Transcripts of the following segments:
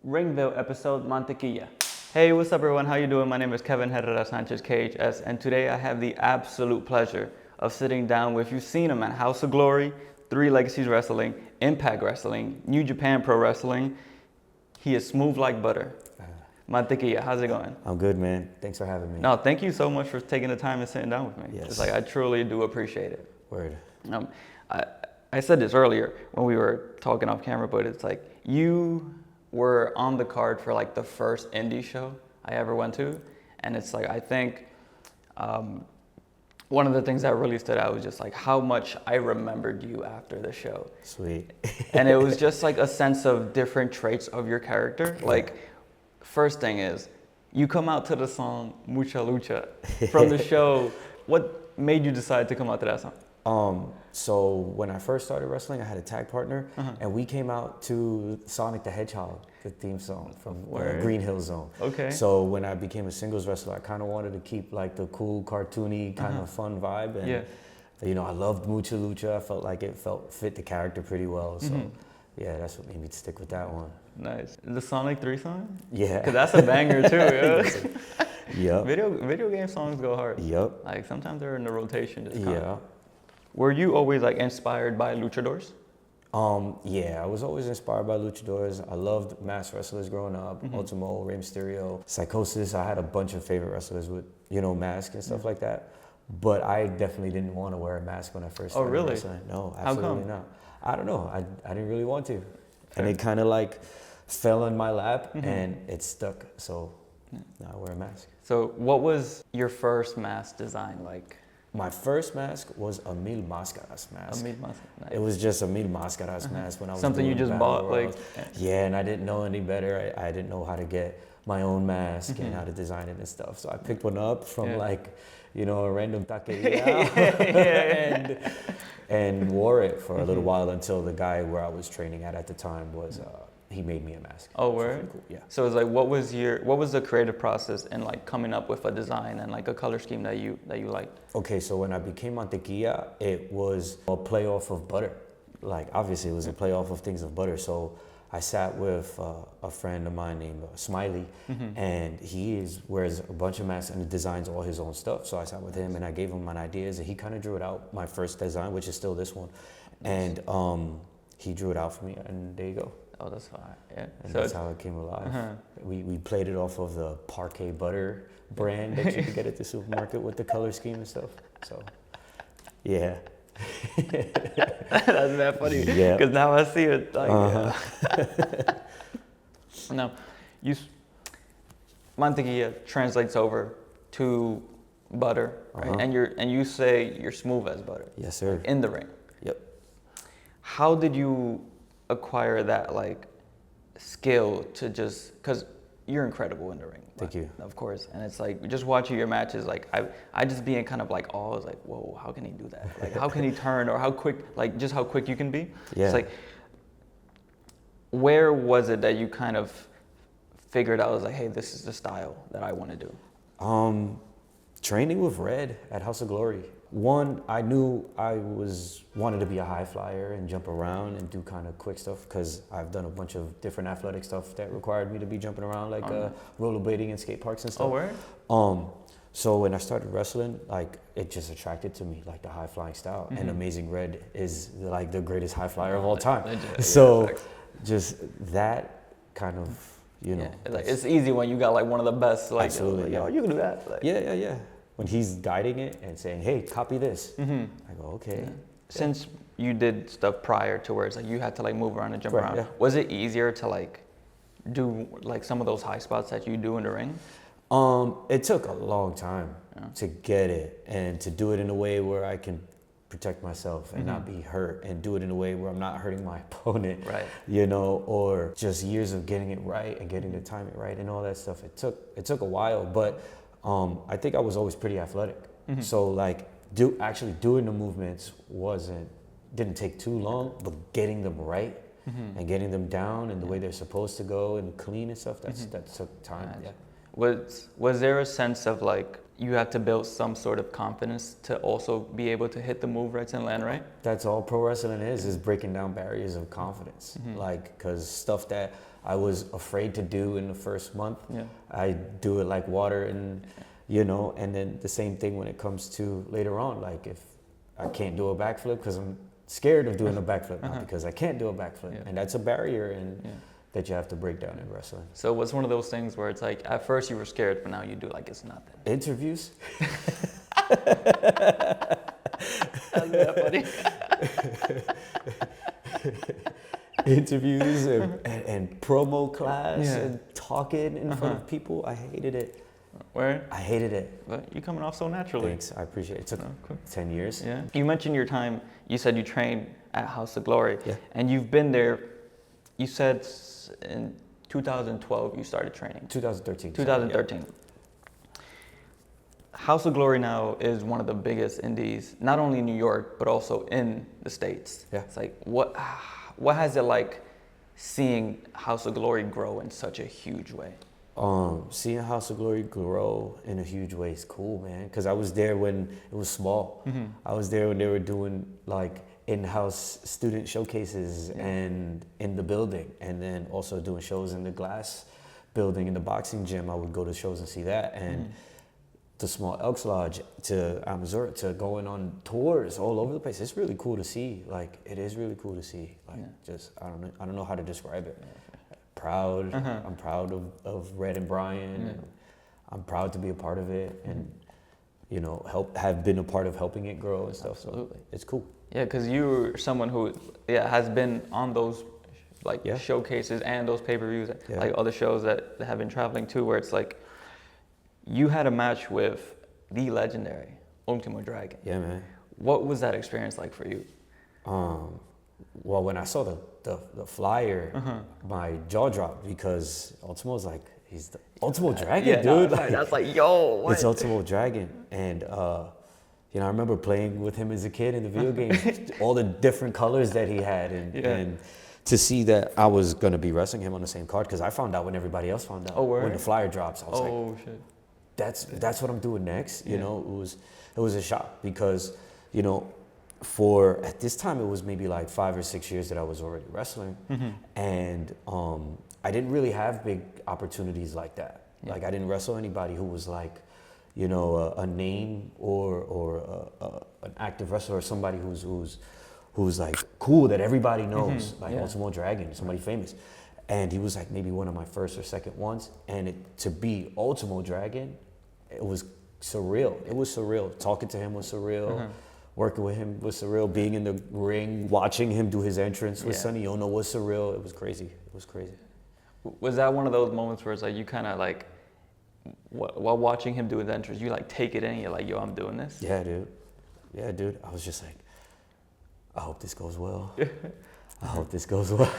RingVille episode Mantequilla. Hey, what's up everyone? How you doing? My name is Kevin Herrera Sanchez, KHS, and today I have the absolute pleasure of sitting down with, you've seen him at House of Glory, Three Legacies Wrestling, Impact Wrestling, New Japan Pro Wrestling. He is smooth like butter. Mantequilla, how's it going? I'm good, man. Thanks for having me. No, thank you so much for taking the time and sitting down with me. Yes. It's like, I truly do appreciate it. Word. I said this earlier when we were talking off camera, but it's like, you were on the card for like the first indie show I ever went to. And it's like, I think one of the things that really stood out was just like how much I remembered you after the show. Sweet. And it was just like a sense of different traits of your character. Like, first thing is, you come out to the song Mucha Lucha from the show. What made you decide to come out to that song? So when I first started wrestling, I had a tag partner, and we came out to Sonic the Hedgehog, the theme song from Green Hill Zone. Okay. So when I became a singles wrestler, I kind of wanted to keep like the cool, cartoony kind of fun vibe, and you know, I loved Mucha Lucha. I felt like it fit the character pretty well. So yeah, that's what made me stick with that one. Nice. The Sonic 3 song? Yeah. Because that's a banger too, yo. Yep. Video game songs go hard. Yep. Like sometimes they're in the rotation. Just Yeah. Were you always like inspired by luchadors? Yeah, I was always inspired by luchadors. I loved masked wrestlers growing up. Ultimo, Rey Mysterio, Psychosis. I had a bunch of favorite wrestlers with, you know, masks and stuff like that. But I definitely didn't want to wear a mask when I first started wrestling. No, absolutely not. I don't know. I didn't really want to. And it kind of like fell in my lap and it stuck. So now I wear a mask. So what was your first mask design like? My first mask was a Mil Máscaras mask. A Mil Máscaras, nice. It was just a Mil Máscaras mask when I was something you doing just Battle bought, Royals. like. Yeah, and I didn't know any better. I didn't know how to get my own mask and how to design it and stuff. So I picked one up from like, you know, a random taqueria and wore it for a little while until the guy where I was training at the time was he made me a mask. Oh, word? Cool. Yeah. So it's like, what was the creative process in like coming up with a design and like a color scheme that you liked? Okay, so when I became Mantequilla, it was a play off of butter. Like obviously it was a play off of things of butter. So I sat with a friend of mine named Smiley, and he wears a bunch of masks and designs all his own stuff. So I sat with him and I gave him my ideas, and he kind of drew it out. My first design, which is still this one, and he drew it out for me, and there you go. Oh, that's fine. Yeah. And so that's how it came alive. We played it off of the Parquet Butter brand that you could get at the supermarket with the color scheme and stuff. So, yeah. That's that funny. Yeah. Because now I see it. Like, Now, Mantequilla translates over to butter, right? And you say you're smooth as butter. Yes, sir. In the ring. Yep. How did you acquire that like skill to just, because you're incredible in the ring. Thank you. Of course. And it's like just watching your matches, like I just being kind of like awe, I was like, whoa, how can he do that? Like how can he turn, or how quick, like just how quick you can be? Yeah. It's like, where was it that you kind of figured out, I was like, hey, this is the style that I want to do? Training with Red at House of Glory. One, I knew I wanted to be a high flyer and jump around and do kind of quick stuff, because I've done a bunch of different athletic stuff that required me to be jumping around, like rollerblading and skate parks and stuff. Oh, where? So when I started wrestling, like it just attracted to me, like the high flying style. And Amazing Red is like the greatest high flyer of all time. So just that kind of, you know. Yeah, it's easy when you got like one of the best, like, absolutely, yo, you can do that. Like, yeah. When he's guiding it and saying, hey, copy this. I go, okay. Yeah. Since you did stuff prior to where it's like you had to like move around and jump around, yeah. was it easier to like do like some of those high spots that you do in the ring? It took a long time to get it, and to do it in a way where I can protect myself and not be hurt, and do it in a way where I'm not hurting my opponent, right? You know, or just years of getting it right and getting the timing right and all that stuff. It took a while, but I think I was always pretty athletic. So like actually doing the movements didn't take too long, but getting them right and getting them down and the way they're supposed to go and clean and stuff, that took time. Nice. Yeah. Was there a sense of like you had to build some sort of confidence to also be able to hit the move rights and land right? That's all pro wrestling is breaking down barriers of confidence. Like, because stuff that I was afraid to do in the first month. Yeah. I do it like water, and and then the same thing when it comes to later on. Like if I can't do a backflip because I'm scared of doing a backflip, not because I can't do a backflip, and that's a barrier that you have to break down in wrestling. So what's one of those things where it's like at first you were scared, but now you do like it's nothing? Interviews. How's that funny? Interviews and promo class and talking in front of people. I hated it. Where? I hated it. But you're coming off so naturally. Thanks, I appreciate it. It took 10 years. Yeah. You mentioned your time, you said you trained at House of Glory. Yeah. And you've been there, you said in 2012 you started training. 2013. 2013. Yeah. House of Glory now is one of the biggest indies, not only in New York, but also in the States. Yeah. It's like, what has it like seeing House of Glory grow in such a huge way? Seeing House of Glory grow in a huge way is cool, man. Because I was there when it was small. Mm-hmm. I was there when they were doing like in-house student showcases and in the building, and then also doing shows in the glass building in the boxing gym. I would go to shows and see that, and the small Elks Lodge to Missouri to going on tours all over the place. It's really cool to see. Like it is really cool to see. Like just I don't know how to describe it. Proud. I'm proud of Red and Brian. And I'm proud to be a part of it, and have been a part of helping it grow and stuff. Absolutely. So it's cool. Yeah, because you're someone who has been on those showcases and those pay-per-views, like other shows that have been traveling too, where it's like you had a match with the legendary Ultimo Dragon. Yeah, man. What was that experience like for you? Well, when I saw the flyer, my jaw dropped because Ultimo's like, he's the Ultimo Dragon, dude. No, that's like, yo, what? It's Ultimo Dragon. And, I remember playing with him as a kid in the video games, all the different colors that he had. And to see that I was going to be wrestling him on the same card, because I found out when everybody else found out. Oh, word? When the flyer drops, I was like, shit. That's what I'm doing next. You know, it was a shock because, for at this time it was maybe like 5 or 6 years that I was already wrestling, and I didn't really have big opportunities like that. Like I didn't wrestle anybody who was like, a name or an active wrestler, or somebody who's like cool that everybody knows, like Ultimo Dragon, somebody famous. And he was like maybe one of my first or second ones, and to be Ultimo Dragon, it was surreal. It was surreal. Talking to him was surreal. Working with him was surreal. Being in the ring, watching him do his entrance with Sonny Ono was surreal. It was crazy. It was crazy. Was that one of those moments where it's like you kind of like, while watching him do his entrance, you like take it in and you're like, yo, I'm doing this? Yeah, dude. I was just like, I hope this goes well. I hope this goes well.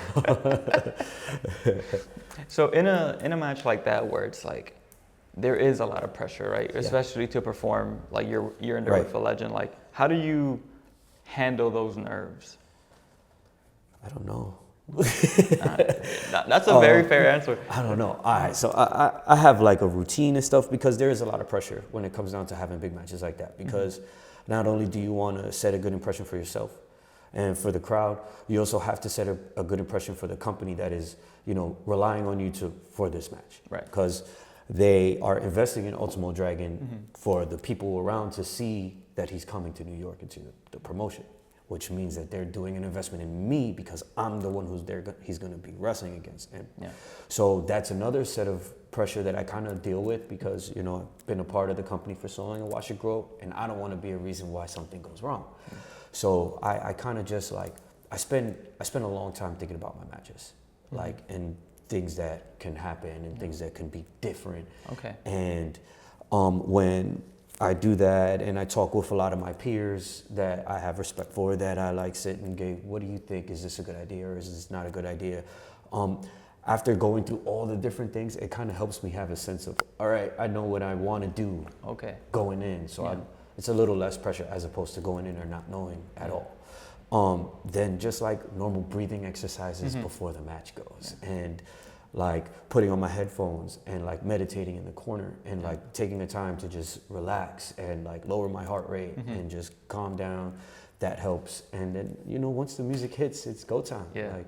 So in a match like that where it's like, there is a lot of pressure, right? Yeah. Especially to perform like you're in there with a legend. Like, how do you handle those nerves? I don't know. That's a very fair answer. I don't know. All right, so I have like a routine and stuff, because there is a lot of pressure when it comes down to having big matches like that. Because not only do you want to set a good impression for yourself and for the crowd, you also have to set a good impression for the company that is, relying on you for this match. Right. Because they are investing in Ultimo Dragon for the people around to see that he's coming to New York into the promotion, which means that they're doing an investment in me because I'm the one he's going to be wrestling against. And so that's another set of pressure that I kind of deal with, because, I've been a part of the company for so long and watched it grow, and I don't want to be a reason why something goes wrong. So I kind of just like, I spend a long time thinking about my matches, like, and things that can happen and things that can be different. Okay. And when I do that and I talk with a lot of my peers that I have respect for, that I like sit and go, what do you think? Is this a good idea or is this not a good idea? After going through all the different things, it kind of helps me have a sense of, all right, I know what I want to do going in. So it's a little less pressure as opposed to going in or not knowing at all. Then just like normal breathing exercises before the match goes, and like putting on my headphones and like meditating in the corner and like taking the time to just relax and like lower my heart rate and just calm down. That helps. And then, once the music hits, it's go time. Yeah.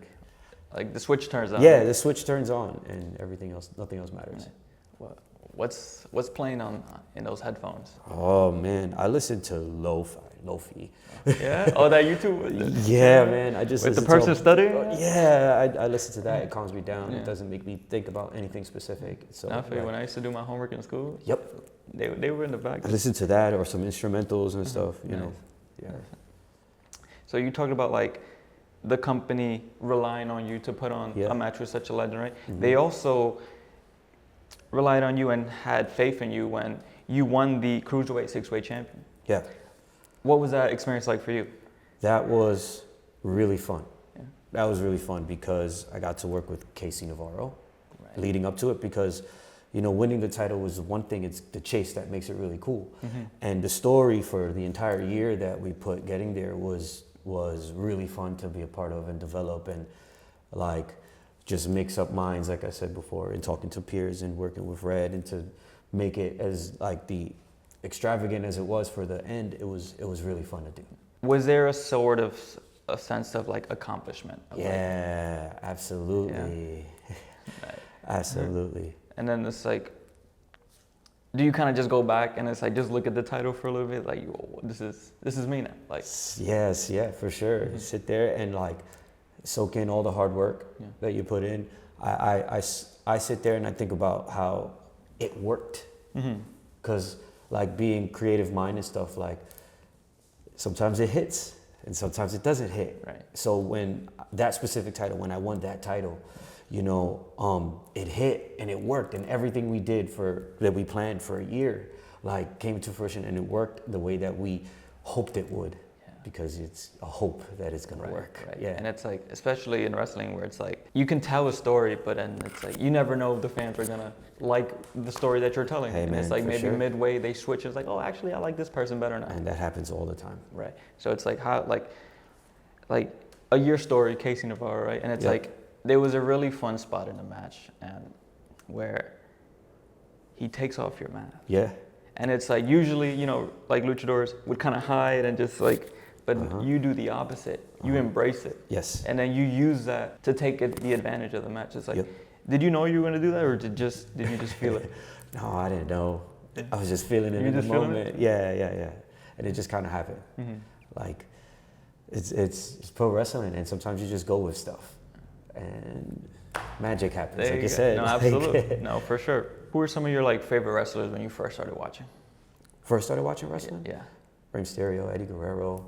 Like the switch turns on. Yeah, the switch turns on, and everything else, nothing else matters. What, what's playing on in those headphones? Oh man, I listen to lofi. Yeah. Oh, that YouTube. Yeah, man. I just with the listen person to studying. Yeah, I listen to that. It calms me down. Yeah. It doesn't make me think about anything specific. So I feel when I used to do my homework in school. Yep. They were in the back. I listen to that or some instrumentals and stuff. You know. Yeah. So you talked about like the company relying on you to put on a match with such a legend, right? Mm-hmm. They also relied on you and had faith in you when you won the Cruiserweight Six-Way Champion. Yeah. What was that experience like for you? That was really fun. Yeah. That was really fun because I got to work with KC Navarro leading up to it because, you know, winning the title was one thing. It's the chase that makes it really cool. Mm-hmm. And the story for the entire year that we put getting there was really fun to be a part of and develop and like just mix up minds, like I said before, and talking to peers and working with Red and to make it as like the extravagant as it was for the end. It was really fun to do. Was there a sort of a sense of like accomplishment? Yeah, absolutely. Yeah. Absolutely. And then it's like, do you kind of just go back and it's like just look at the title for a little bit, like this is me now, like? Yes, yeah, for sure. Mm-hmm. Sit there and like soak in all the hard work that you put in. I sit there and I think about how it worked, because like being creative mind and stuff, like sometimes it hits and sometimes it doesn't hit. Right. So when that specific title, when I won that title, you know, it hit and it worked, and everything we did that we planned for a year, like came to fruition, and it worked the way that we hoped it would, because it's a hope that it's gonna work. Right. Yeah. And it's like, especially in wrestling, where it's like you can tell a story, but then it's like you never know if the fans are gonna like the story that you're telling. Hey, and man, it's like for maybe sure. midway they switch. It's like, oh, actually, I like this person better now. And that happens all the time. Right. So it's like how like a year story, KC Navarro, right? And it's like there was a really fun spot in the match, and where he takes off your mask. Yeah. And it's like usually, you know, like luchadors would kind of hide and just like, but you do the opposite. You embrace it. Yes. And then you use that to take the advantage of the match. It's like, did you know you were going to do that, or did you just feel it? No, I didn't know. I was just feeling it in the moment. Yeah. And it just kind of happened. Like, it's pro wrestling, and sometimes you just go with stuff, and magic happens, like you said. No, absolutely. No, for sure. Who are some of your like favorite wrestlers when you first started watching? First started watching wrestling? Yeah. Rey Mysterio, Eddie Guerrero.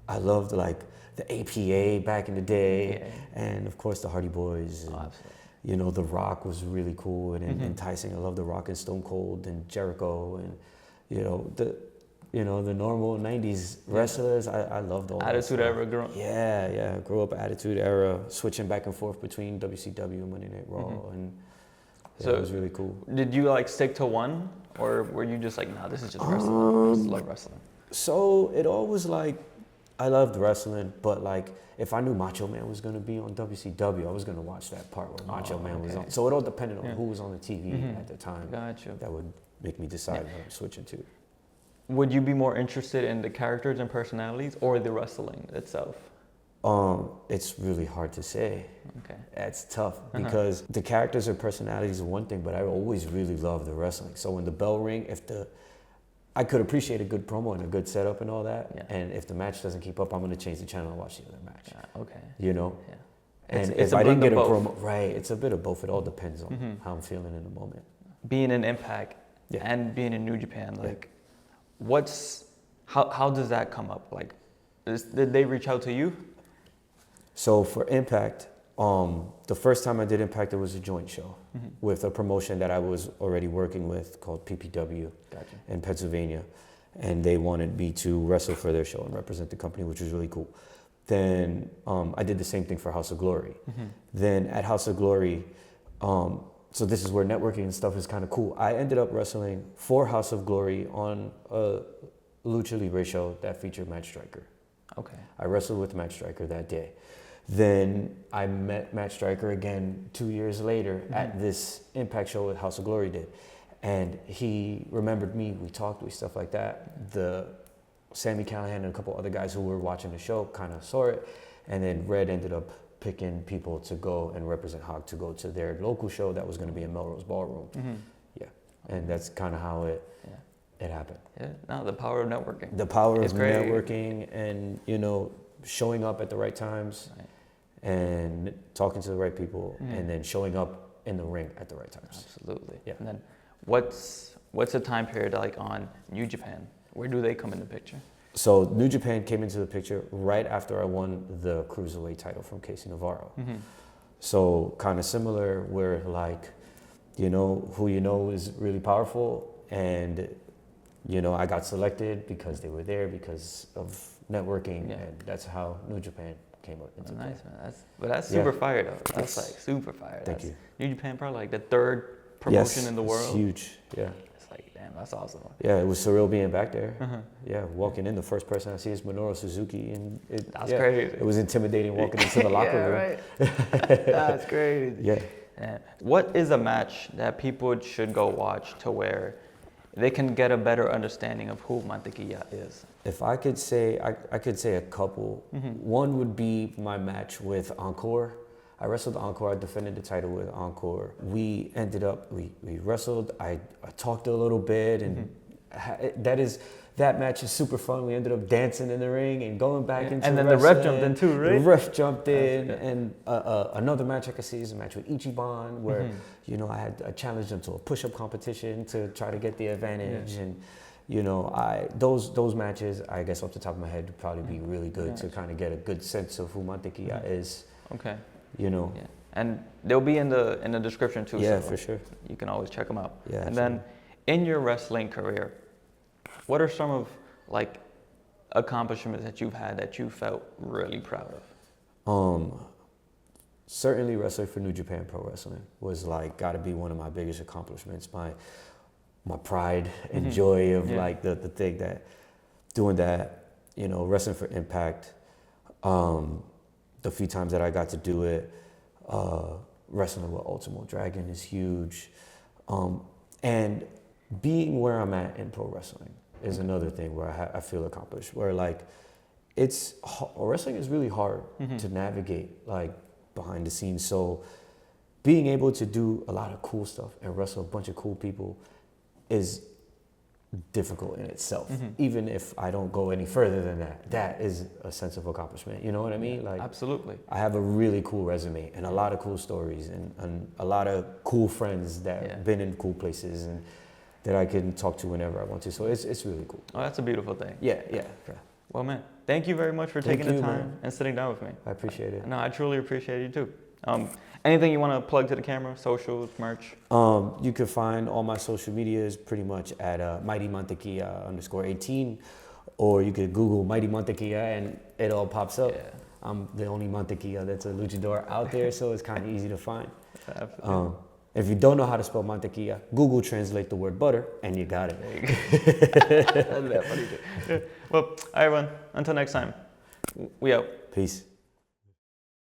I loved like the APA back in the day, and of course the Hardy Boys. And, Absolutely. You know, The Rock was really cool and enticing. I love The Rock and Stone Cold and Jericho, and the normal '90s wrestlers. I loved all Attitude that Era growing. Yeah. Grew up Attitude Era, switching back and forth between WCW and Monday Night Raw, and so it was really cool. Did you like stick to one, or were you just like, no, this is just wrestling? I just love wrestling. So it always like, I loved wrestling, but like if I knew Macho Man was going to be on WCW, I was going to watch that part where Macho Man was on. So it all depended on who was on the TV at the time. Gotcha. That would make me decide what I'm switching to. Would you be more interested in the characters and personalities or the wrestling itself? It's really hard to say. Okay. It's tough because the characters or personalities are one thing, but I always really love the wrestling. So when the bell ring, I could appreciate a good promo and a good setup and all that. Yeah. And if the match doesn't keep up, I'm going to change the channel and watch the other match. Okay. You know? Yeah. And if I didn't get a promo, it's a bit of both. It all depends on how I'm feeling in the moment. Being in Impact and being in New Japan, like, how does that come up? Like, did they reach out to you? So for Impact, the first time I did Impact, it was a joint show with a promotion that I was already working with called PPW in Pennsylvania. And they wanted me to wrestle for their show and represent the company, which was really cool. Then I did the same thing for House of Glory. Then at House of Glory, so this is where networking and stuff is kind of cool. I ended up wrestling for House of Glory on a Lucha Libre show that featured Matt Striker. Okay. I wrestled with Matt Striker that day. Then I met Matt Striker again 2 years later at this Impact show that House of Glory did. And he remembered me, we talked, stuff like that. The Sammy Callahan and a couple other guys who were watching the show kind of saw it. And then Red ended up picking people to go and represent Hawk to go to their local show that was going to be in Melrose Ballroom. Yeah, and that's kind of how it happened. Yeah, no, the power of networking. The power It's of great. networking and, you know, showing up at the right times and talking to the right people and then showing up in the ring at the right times. Absolutely. Yeah. And then what's the time period like on New Japan? Where do they come in the picture? So New Japan came into the picture right after I won the Cruiserweight title from KC Navarro. So kind of similar where like, you know, who you know is really powerful, and, you know, I got selected because they were there because of networking, and that's how New Japan came up into play. Nice, man. That's super fire though. That's like super fire. Thank you. New Japan probably like the third promotion in the world. It's huge. Yeah. It's like, damn, that's awesome. Yeah, it was surreal being back there. Yeah, walking in, the first person I see is Minoru Suzuki, and That's crazy. It was intimidating walking into the locker room. Right. That's crazy. Yeah. What is a match that people should go watch to where they can get a better understanding of who Mantequilla is? If I could say, I could say a couple. One would be my match with Encore. I wrestled Encore. I defended the title with Encore. We ended up, we wrestled. I talked a little bit, and that match is super fun. We ended up dancing in the ring and going back into and then wrestling. the ref jumped in too, right? The ref jumped in, and another match I could see is a match with Ichiban, where you know I challenged him to a push-up competition to try to get the advantage, and you know those matches, I guess off the top of my head, would probably be really good to kind of get a good sense of who Mantequilla is. Okay. You know. Yeah. And they'll be in the description too. Yeah, so for sure. You can always check them out. Yeah. And then, in your wrestling career, what are some of like accomplishments that you've had that you felt really proud of? Certainly wrestling for New Japan Pro Wrestling was like got to be one of my biggest accomplishments. My pride and joy of like the thing that doing that, you know, wrestling for Impact. The few times that I got to do it, wrestling with Ultimo Dragon is huge. And being where I'm at in pro wrestling is another thing where I feel accomplished, where like wrestling is really hard to navigate like behind the scenes. So being able to do a lot of cool stuff and wrestle a bunch of cool people is difficult in itself. Even if I don't go any further than that is a sense of accomplishment. You know what I mean? Like, absolutely. I have a really cool resume and a lot of cool stories and a lot of cool friends that have been in cool places and that I can talk to whenever I want to. So it's really cool. Oh, that's a beautiful thing. Yeah. Well, man, thank you very much for taking the time and sitting down with me. I appreciate it. No, I truly appreciate you too. Anything you want to plug to the camera? Socials, merch? You can find all my social medias pretty much at Mighty Mantequilla _18, or you could Google Mighty Mantequilla and it all pops up. Yeah. I'm the only Mantequilla that's a luchador out there, so it's kind of easy to find. Absolutely. If you don't know how to spell Mantequilla, Google translate the word butter, and you got it. That's that funny too. Well, all right, everyone. Until next time, we out. Peace.